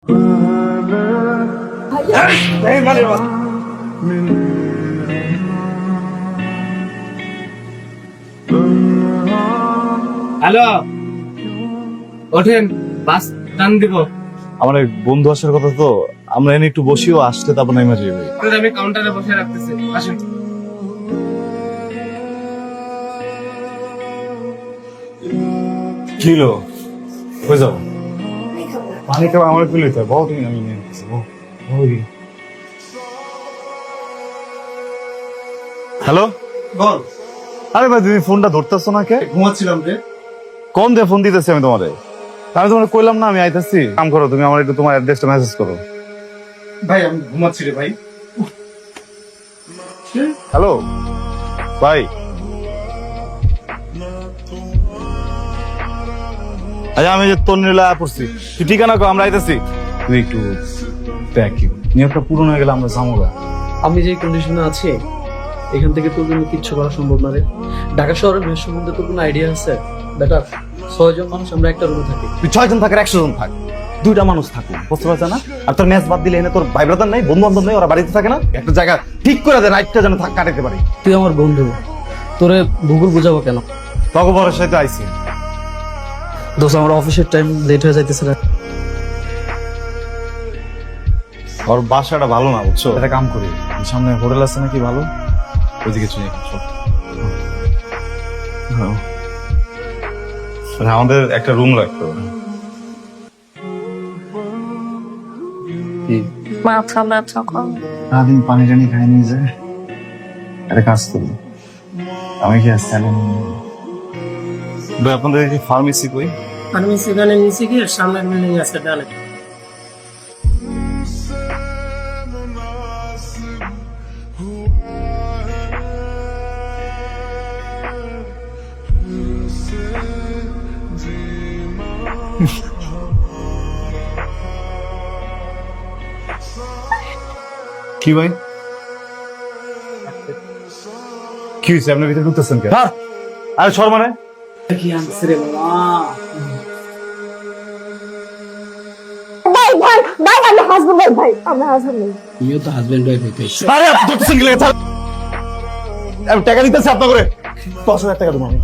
Hello, ওঠেন, বাস টান দিব। আমার এক বন্ধু আসার কথা, তো আমরা এনে একটু বসিও, আসতে তারপর নাইমা যাবে। আমি কাউন্টারে বসে রাখতেছি, আসেন। কিলো হয়ে যাবো পানি খাওয়া আমার ফিল হইতে বহু তুমি আমি নিয়ে নিচ্ছি। হ্যালো, বল। আরে ভাই তুমি ফোনটা ধরতেছো না কে? ঘুমাচ্ছিলাম রে। কোন দিয়ে ফোন দিতেছি আমি তোমারে? আমি তোমার কইলাম না আমি আইতাছি, কাম করো তুমি, আমার একটু তোমার অ্যাড্রেসটা মেসেজ করো। ভাই আমি ঘুমাচ্ছি রে ভাই। হ্যালো ভাই, আচ্ছা আমি যে তোর নিলা পড়ছি, তুই ঠিকানা কো, আমরা আইতাছি। তুই একটু দেখ কি নিয়োগটা পূরণ হয়ে গেলে আমরা যাবো। আমি যে কন্ডিশনে আছি এখান থেকে তোর জন্য কিচ্ছু করা সম্ভব না রে। ঢাকা শহরের মেয়ের সম্বন্ধে তোর কোনো আইডিয়া আছে? বেটার 6 জন মানুষ আমরা একটা রুমে থাকি। তুই 6 জন থাকার 100 জন থাক, 2টা মানুষ থাকুক, বুঝতে পারছ না? আর তোর ম্যাচ বাদ দিলে এনে তোর ভাই ব্রাদার নাই, বন্ধু বান্ধব নাই, ওরা বাড়িতে থাকে না? একটা জায়গা ঠিক করে দে, রাইটটা যেন কাটাতে পারি। তুই আমার বন্ধু, তোরে ভূগোল বুঝাবো কেন? তখন বড়ের সাথে আইসি দোস্ত আমার অফিসের টাইম লেট হয়ে যাইতেছে না। ওর বাসাটা ভালো না, বুঝছো? একটা কাম করি, সামনে হোটেল আছে নাকি ভালো, ওইদিকে চলে যাই। আমাদের একটা রুম লাগতো। মাথা ব্যথা করে। সারাদিন পানি টানি খাই নিয়ে যায়। একটা কাজ করি, আমি কি স্যালুন আপনাদের কি ফার্মেসি কই? আমি সেখানে নিচে গিয়ে সামনের বিল্ডিং আছে ডানে। কি ভাই, কি হয়েছে? আপনার ভিতরে ঢুকতেছেন কেন? আরে সর মানে কি আনছে রে বাবা? ভাই ভাই ভাই আমি হাজবেন্ড ভাই আমি হাজবেন্ড। তুইও তো হাজবেন্ড ওয়াইফ হইতেছ। আরে আপনি ঢুকতেছেন কি লেগে? আমি টাকা দিতেছি আপনার করে 10,000 টাকা দেবো আমি।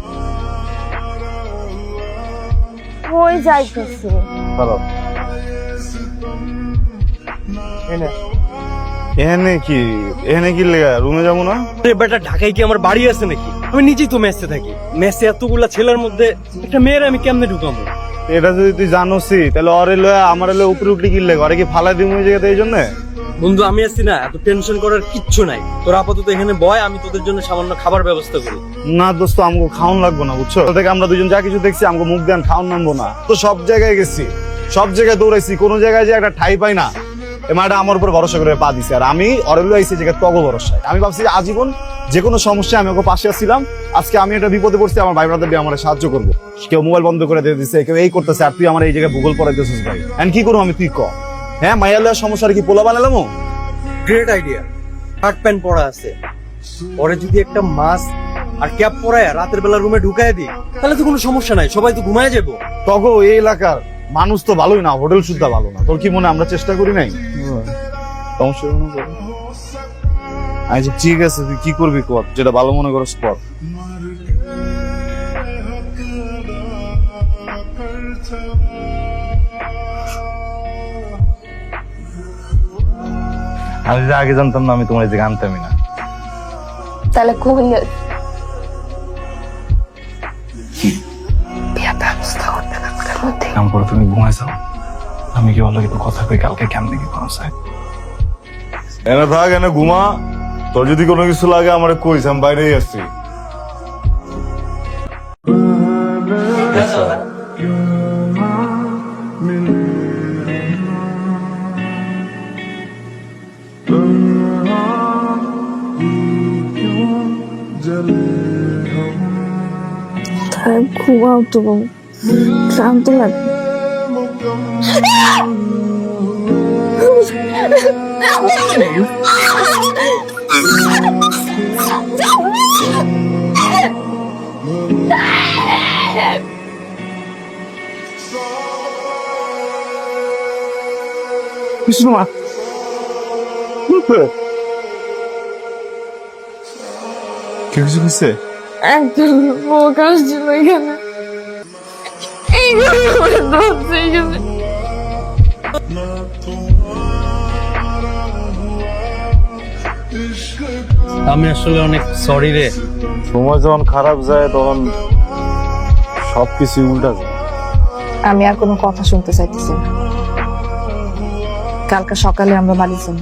কই যাইতেছে? ভালো এখানে কি, এখানে কি লেগা রুমে যাবো না? বেটা ঢাকায় কি আমার বাড়ি আছে নাকি? আমি নিজেই তো মেসে থাকি। মেসে এতগুলা ছেলের মধ্যে একটা মেয়ের আমি কেমনে ঢুকাবো? এটা যদি তুই জানোসি তাহলে অরে লয়া আমার লয়া উপরে উঠলে কি লেগে, অরে কি ফালাই দিবো ওই জায়গাতে? এই জন্য বন্ধু আমি আছি না, এত টেনশন করার কিচ্ছু নাই। তোরা আপাতত এখানে বয়, আমি তোদের জন্য সামান্য খাবার ব্যবস্থা করি। না দোস্ত, আমাকে খাওয়ান লাগবো না, বুঝছো? থেকে আমরা দুজন যা কিছু দেখছি আমাকে মুখ দেন, খাওয়ান নামবো না। তো সব জায়গায় গেছি, সব জায়গায় দৌড়াইছি, কোনো জায়গায় যে একটা ঠাই পাই না। এ মাটা আমার উপর ভরসা করে পা দিছে, আর আমি অরেলো আইসি জায়গায় তগ ভরসায়। আমি ভাবছি যে আজীবন যে কোনো সমস্যায় আমি ওকে পাশে আসছিলাম। আজকে আমি একটা বিপদে পড়ছি, আমার ভাই ব্রাদার দিয়ে আমার সাহায্য করবো। কেউ মোবাইল বন্ধ করে দিয়ে দিচ্ছে, কেউ এই করতেছে, আর তুই আমার এই জায়গায় ভূগোল পড়াইতেছিস ভাই। এন্ড কি করবো আমি, তুই ক? হ্যাঁ, মাইয়ালের সমস্যার কি পোলা বানালাম? Great idea. শার্ট প্যান্ট পরা আছে, পরে যদি একটা মাস্ক আর ক্যাপ পরায় রাতের বেলা রুমে ঢুকায় দিই তাহলে তো কোনো সমস্যা নাই, সবাই তো ঘুমায় যাবো। তগো এই এলাকার মানুষ তো ভালোই না, হোটেল সুদ্ধা ভালো না। তোর কি মনে আমরা চেষ্টা করি নাই? সমস্যা আচ্ছা ঠিক আছে, তুই কি করবি কর, যেটা ভালো মনে করো কর। আমি যদি আগে জানতাম না আমি তোমার এই জায়গায় আনতামই না। তাহলে কইলে বিয়া ব্যবস্থা করতে না করে মধ্যে কাম করো, তুমি ঘুমায় যাও। আমি কি বলো একটু কথা কই, কালকে কেমনে কি করা যায়? এনে থাক, এনে ঘুমা। তোর যদি কোনো কিছু লাগে আমার কইস, আমি বাইরেই আসছি। ঘুমাও তো, ক্লান্ত লাগে। কিছু না কিছু হয়েছে? একজন লোক আসছিল এখানে এইখানে আমার ধরছে এখানে। আমি আসলে অনেক সরি রে। সময় যখন খারাপ যায় তখন সবকিছু উল্টা যায়। আমি আর কোনো কথা শুনতে চাইতেছি না। কালকে সকালে আমরা বাড়ি যাব।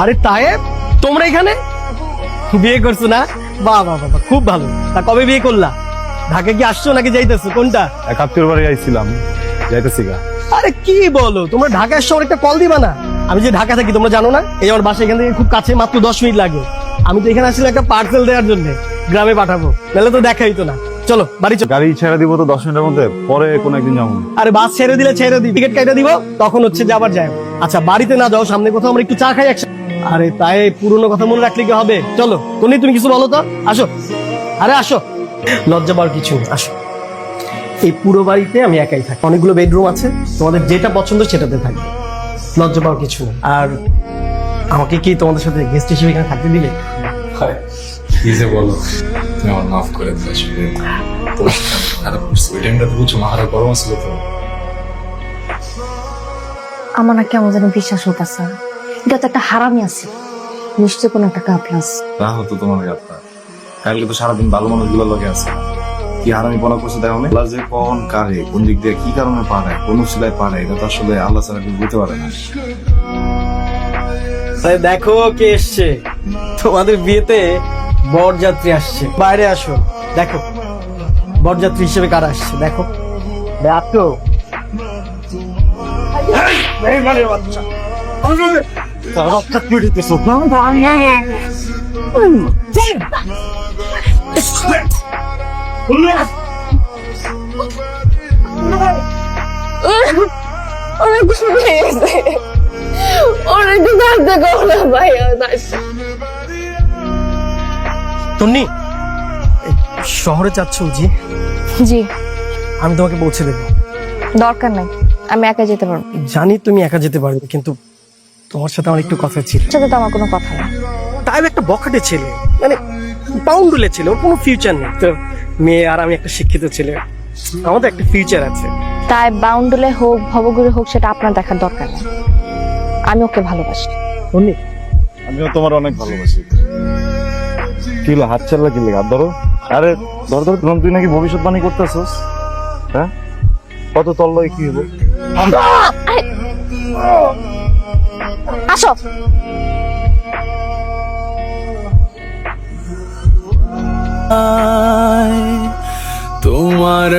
আরে তায়েব, তোমরা এখানে বিয়ে করছো না? বাহ বাহ বাহ, খুব ভালো। তা কবে বিয়ে করলা? ঢাকা কি আসছো নাকি যাইতেছো, কোনটা? এক আত্মীয়র বাড়ি আইছিলাম, যাইতেছি গা। আরে কি বলো, তোমরা ঢাকা আসছো, আমার একটা কল দিবা না? আমি যে ঢাকা থাকি তোমরা জানো না? এই আমার বাসা এখান থেকে খুব কাছে, মাত্র 10 মিনিট লাগে। আমি তো এখানে আসলে একটা পার্সেল দেওয়ার জন্য, গ্রামে পাঠাবো, নাহলে তো দেখাই তো না। চলো বাড়ি চলো। গাড়ি ছেড়ে দিব তো 10 মিনিটের মধ্যে, পরে কোন একদিন যাবো। আরে বাস ছেড়ে দিলে ছেড়ে দিই, টিকিট কেটে দিব, তখন হচ্ছে যে আবার যাই। আচ্ছা বাড়িতে না যাও, সামনে কোথাও আমরা একটু চা খাই একসাথে। আরে তাই পুরনো কথা মনে রাখলে কি হবে? চলো তুমি কিছু বলো তো, আসো। আরে আসো, লজ্জা পাওয়ার কিছু নেই, আসো। এই পুরো বাড়িতে আমি একাই থাকি, অনেকগুলো বেডরুম আছে, তোমাদের যেটা পছন্দ সেটাতে থাকবে, লজ্জা পাওয়ার কিছু নেই। আর আমাকে কি তোমাদের সাথে গেস্ট হিসেবে এখানে থাকতে দিলে? কি যে বলো, তুমি আমার মাফ করে দিলে। আসলে পরিস্থিতি খারাপ করছে, ওই টাইমটা তো বুঝছো মাহারা গরম ছিল তো। আমার না কেমন যেন বিশ্বাস হইতাছে, এটা তো একটা হারামি আছে, নিশ্চয় কোনো একটা কাপলা আছে। তা হতো তোমার গাপটা, কালকে তো সারাদিন ভালো মানুষগুলো লগে আছে, কি হারামি পনা করছে দেখো না। আল্লাহ যে কখন কারে কোন দিক দিয়ে কি কারণে পাঠায়, কোন সিলাই পাঠায়, এটা তো আসলে আল্লাহ ছাড়া কেউ বুঝতে পারে না। তাই দেখো কে এসছে, তোমাদের বিয়েতে বরযাত্রী আসছে। বাইরে আসো, দেখো বরযাত্রী হিসেবে কারা আসছে, দেখো দেখো। অনেক কিছু হয়ে গেছে, অনেক কিছু ভাবতে কো না ভাই। তন্নি, শহরে যাচ্ছ জি? জি, আমি তোমাকে পৌঁছে দেবো। দরকার নাই, আমি একা যেতে পারবো। জানি তুমি একা যেতে পারবে, কিন্তু তোমার সাথে আমার একটু কথা ছিল। সাথে তো আমার কোনো কথা নেই। তাই একটা বখাটে ছেলে, মানে পাউন্ডুলে ছিল, ওর কোনো ফিউচার নেই। তো মেয়ে আর আমি একটা শিক্ষিত ছেলে, আমাদের একটা ফিউচার আছে। তাই বাউন্ডুলে হোক ভবগুড়ি হোক সেটা আপনার দেখার দরকার নেই, আমি ওকে ভালোবাসি। তন্নি, আমিও তোমার অনেক ভালোবাসি। কি হলো, হাত ছাড়লা কি লেগে? হাত ধরো। আরে ধর ধর, তুই নাকি ভবিষ্যৎবাণী করতেছস? হ্যাঁ, কত তল লয় কি হবো? আসো। তোমার